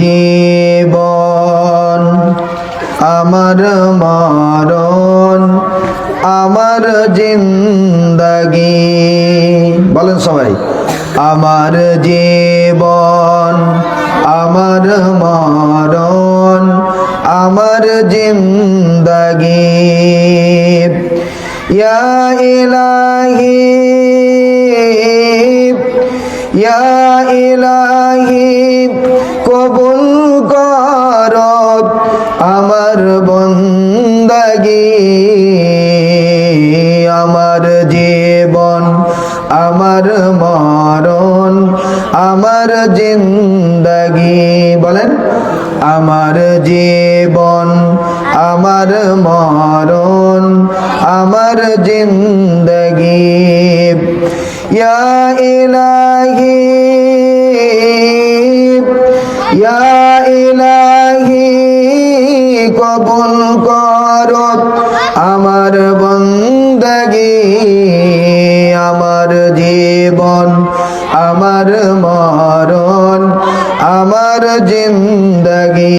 জীবন আমার মরণ আমার জিন্দেগি। বলেন সবাই, আমার জীবন আমার মরণ আমার জিন্দেগি। ইয়া ইলাহি ইয়া ইলাহি কবুল কর আমার বন্দেগি। আমার জীবন আমার মরণ আমার জিন্দেগি। বলেন, আমার জীবন আমার মরণ আমার জিন্দেগি। ইয়া ইলাহি ইয়া ইলাহি কবুল কর আমার বন্দেগি। আমার জীবন আমার মরণ আমার জিন্দেগি।